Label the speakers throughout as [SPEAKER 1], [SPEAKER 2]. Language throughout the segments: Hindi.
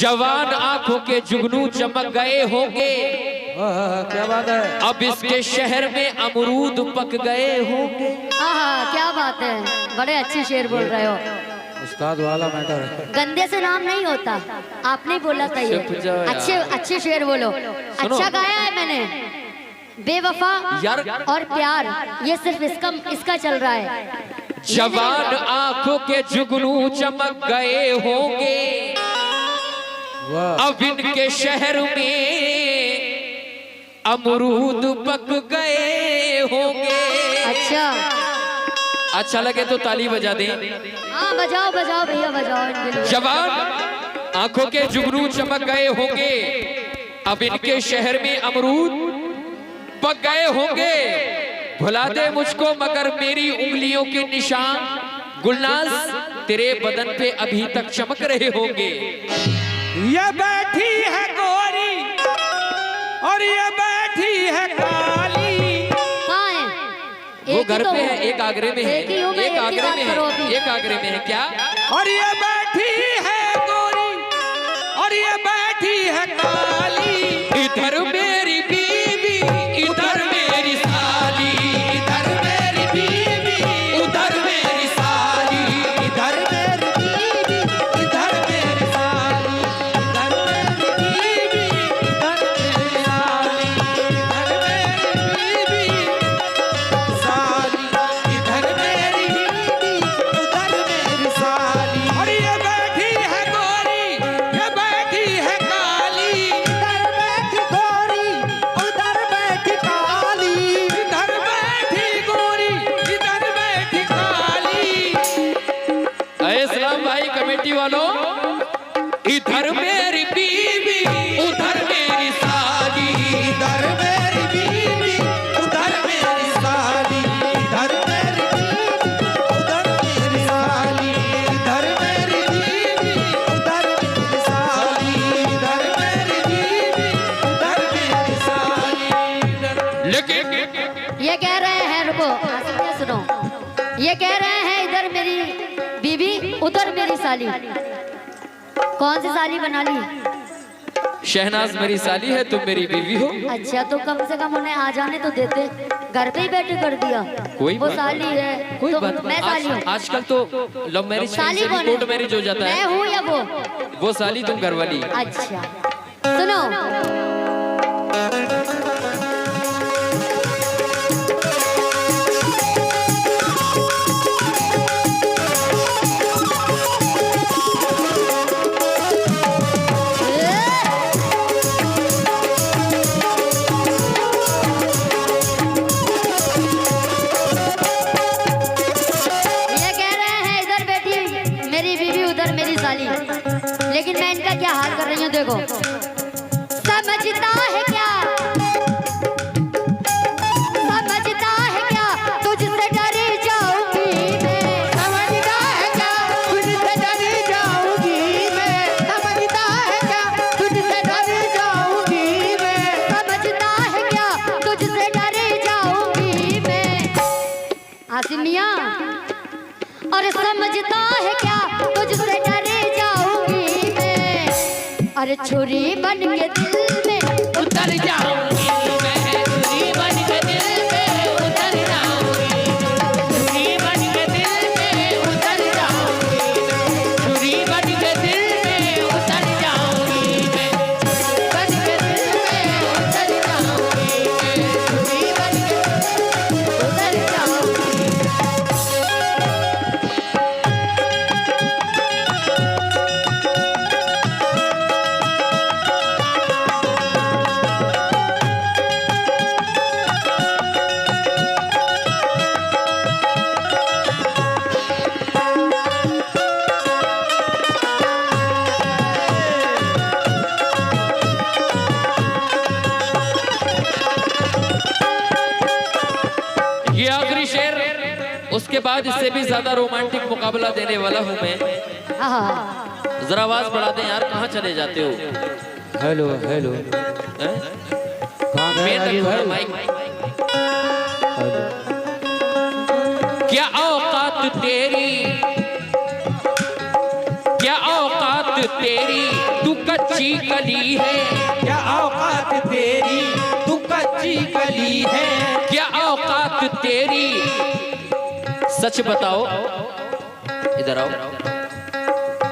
[SPEAKER 1] जवान आंखों के जुगनू चमक गए होंगे।
[SPEAKER 2] क्या बात है।
[SPEAKER 1] अब इसके शहर में अमरूद पक गए होंगे।
[SPEAKER 3] क्या बात है, बड़े अच्छे शेर बोल रहे हो।
[SPEAKER 2] उस्ताद वाला मैटर है।
[SPEAKER 3] गंदे से नाम नहीं होता, आपने बोला था ये। अच्छे अच्छे शेर बोलो। अच्छा गाया है मैंने। बेवफा और प्यार, ये सिर्फ इसका चल रहा है।
[SPEAKER 1] जवान आंखों के जुगनू चमक गए होंगे। अब इनके शहर में अमरूद पक गए होंगे। अच्छा लगे तो ताली बजा दें।
[SPEAKER 3] हाँ बजाओ बजाओ भैया बजाओ इनके लिए।
[SPEAKER 1] जवान आंखों के जुगनू चमक गए होंगे। अब इनके शहर में अमरूद पक गए होंगे। भुला दे मुझको मगर मेरी उंगलियों के निशान गुलनाज तेरे बदन पे अभी तक चमक रहे होंगे।
[SPEAKER 2] ये बैठी है गोरी और ये बैठी है काली।
[SPEAKER 3] कहाँ है?
[SPEAKER 1] वो घर पे है, एक आगरे में है,
[SPEAKER 3] एक
[SPEAKER 1] आगरे में है, एक आगरे में है। क्या?
[SPEAKER 2] और ये बैठी है गोरी और ये बैठी है काली।
[SPEAKER 1] इधर मेरी बीवी इधर मेरी साली, इधर मेरी बीवी उधर मेरी साली,
[SPEAKER 2] इधर मेरी बीवी इधर मेरी साली, इधर मेरी बीवी इधर मेरी साली, इधर मेरी बीवी साली, इधर मेरी बीवी उधर मेरी साली। और ये बैठी है गोरी ये बैठी है काली। इधर बैठी गोरी उधर बैठी काली, इधर बैठी गोरी इधर बैठी काली।
[SPEAKER 1] अरे सलाम भाई कमेटी वालों। इधर मेरी बीवी उधर मेरी साली,
[SPEAKER 2] इधर मेरी बीवी उधर मेरी साली, इधर मेरी बीवी उधर मेरी साली, इधर मेरी बीवी उधर मेरी साली, इधर मेरी बीवी उधर मेरी साली।
[SPEAKER 1] लेकिन
[SPEAKER 3] ये कह रहे हैं, रुको सुनो, ये कह रहे हैं इधर मेरी बीवी उधर मेरी साली। कौन सी साली बना ली?
[SPEAKER 1] शहनाज मेरी साली है, तुम मेरी बीवी हो।
[SPEAKER 3] अच्छा तो कम से कम उन्हें आ जाने तो देते, घर पे ही बैठे कर दिया।
[SPEAKER 1] कोई
[SPEAKER 3] वो
[SPEAKER 1] बात
[SPEAKER 3] साली है
[SPEAKER 1] कोई
[SPEAKER 3] तो
[SPEAKER 1] बात
[SPEAKER 3] मैं साली हूँ।
[SPEAKER 1] आजकल तो लव मैरिज
[SPEAKER 3] साली कौन है?
[SPEAKER 1] कोर्ट मैरिज हो जाता
[SPEAKER 3] मैं
[SPEAKER 1] है।
[SPEAKER 3] हूँ या
[SPEAKER 1] वो साली तुम घर वाली।
[SPEAKER 3] अच्छा सुनो, लेकिन मैं इनका क्या हाल कर रही हूँ देखो। समझता है क्या, समझता है क्या तुझसे डरी जाऊंगी मैं।
[SPEAKER 2] समझता है क्या तुझसे डरी जाऊंगी मैं। समझता है क्या तुझसे डरी जाऊंगी मैं।
[SPEAKER 3] समझता है क्या तुझसे डरी जाऊंगी मैं। आसिम मियां, और समझता है क्या तुझसे डरी जाऊंगी मैं। अरे छुरी बन के दिल में
[SPEAKER 1] उतर जाऊंगी मैं, छुरी बन के दिल में उतर जाऊंगी, छुरी बन के दिल में उतर जाऊंगी, छुरी बन के दिल में उतर जाऊंगी मैं,
[SPEAKER 3] बन के दिल में उतर जाऊंगी मैं। छुरी बन के उतर जाऊंगी।
[SPEAKER 1] ये आखिरी शेर, उसके बाद इससे भी ज्यादा रोमांटिक मुकाबला देने वाला हूँ मैं। जरा आवाज बढ़ा दें यार, कहाँ चले जाते हो?
[SPEAKER 2] हेलो हेलो
[SPEAKER 1] हैं?
[SPEAKER 2] कहाँ गए
[SPEAKER 1] मेन
[SPEAKER 2] राजीव
[SPEAKER 1] रखो ना
[SPEAKER 2] भाई?
[SPEAKER 1] माइक।
[SPEAKER 2] हेलो।
[SPEAKER 1] क्या औकात तेरी, क्या औकात तेरी तू कच्ची कली है,
[SPEAKER 2] क्या औकात तेरी तू कच्ची कली है,
[SPEAKER 1] क्या औकात तेरी। सच बताओ, इधर आओ,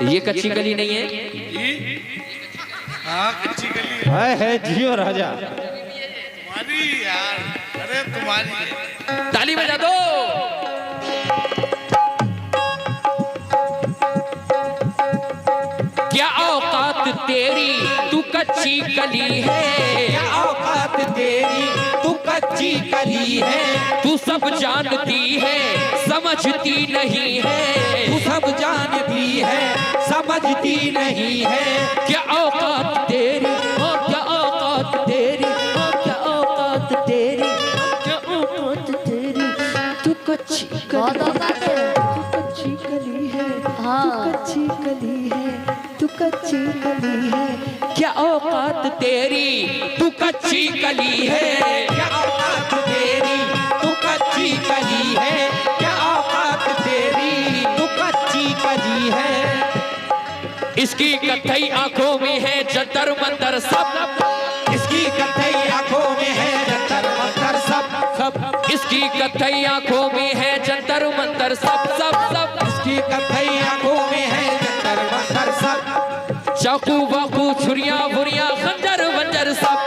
[SPEAKER 1] ये कच्ची कली नहीं है?
[SPEAKER 4] हाँ कच्ची गली
[SPEAKER 2] है जियो राजा।
[SPEAKER 4] तुम्हारी यार, अरे तुम्हारी है।
[SPEAKER 1] ताली बजा दो। क्या औकात तेरी तू कच्ची कली है,
[SPEAKER 2] क्या औकात तेरी तू कच्ची कली है,
[SPEAKER 1] तू सब जानती है समझती नहीं है,
[SPEAKER 2] तू सब जानती है समझती नहीं है,
[SPEAKER 1] क्या औकात तेरी, ओ क्या औकात तेरी, ओ क्या औकात तेरी, क्या औकात तेरी, तू कच्ची
[SPEAKER 3] बहुत औकात है।
[SPEAKER 2] कच्ची कली है,
[SPEAKER 3] हाँ
[SPEAKER 2] कच्ची कली है, तू कच्ची कली है,
[SPEAKER 1] क्या औकात तेरी तू कच्ची कली है,
[SPEAKER 2] क्या औकात तेरी तू कच्ची कली है, क्या औकात तेरी तू कच्ची कली है।
[SPEAKER 1] इसकी कथई आंखों में है जंतर मंतर सब,
[SPEAKER 2] इसकी कथई आंखों में है जंतर मंतर सब सब,
[SPEAKER 1] इसकी कथई आंखों में है जंतर मंतर सब सब सब,
[SPEAKER 2] इसकी कथई आंखों में है जंतर मंतर सब,
[SPEAKER 1] चाकू वाकू छुरियां बुरियां खंजर वंजर सब,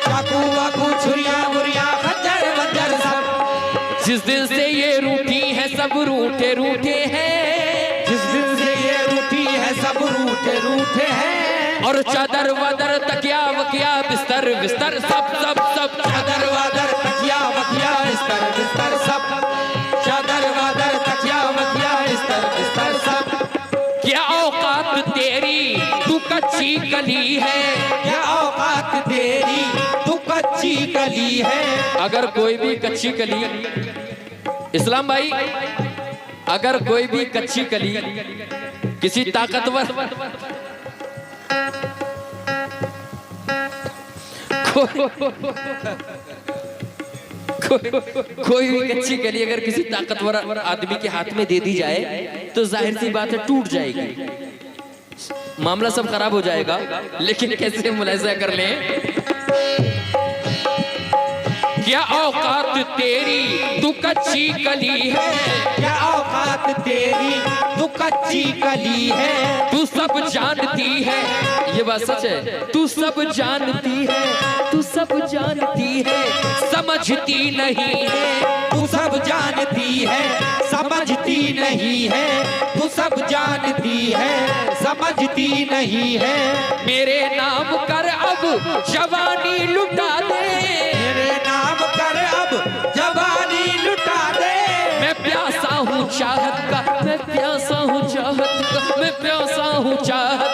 [SPEAKER 2] चाकू वाकू छुरियां बुरियां खंजर वंजर सब,
[SPEAKER 1] जिस दिन से ये रूठी है सब रूठे रूठे हैं,
[SPEAKER 2] जिस दिन से ये रूठी है सब रूठे रूठे हैं,
[SPEAKER 1] और चादर वादर तकिया वकिया बिस्तर बिस्तर सब सब सब,
[SPEAKER 2] चादर वादर तकिया वकिया बिस्तर बिस्तर सब, चादर वादर तकिया वकिया बिस्तर बिस्तर सब,
[SPEAKER 1] क्या औकात तेरी तू कच्ची कली है,
[SPEAKER 2] क्या औकात तेरी तू कच्ची कली है।
[SPEAKER 1] अगर कोई भी कच्ची कली, इस्लाम भाई, अगर कोई भी कच्ची कली किसी ताकतवर कोई भी कच्ची कली अगर किसी ताकतवर आदमी के हाथ में दे दी जाए तो जाहिर सी बात है टूट जाएगी, मामला सब खराब हो जाएगा। लेकिन कैसे मुलाहिजा कर लें, क्या औकात तेरी तू कच्ची कली है,
[SPEAKER 2] क्या औकात तेरी तू कच्ची कली है,
[SPEAKER 1] तू सब जानती है, ये बात सच है, तू सब जानती है, तू सब जानती है समझती नहीं है,
[SPEAKER 2] तू सब जानती है समझती नहीं है, तू सब जानती है समझती नहीं है,
[SPEAKER 1] मेरे नाम कर अब जवानी लुटा दे,
[SPEAKER 2] मेरे नाम कर अब जवानी लुटा दे,
[SPEAKER 1] मैं प्यासा हूँ चाहत का, मैं प्यासा हूँ चाहत का, मैं प्यासा हूँ चाहत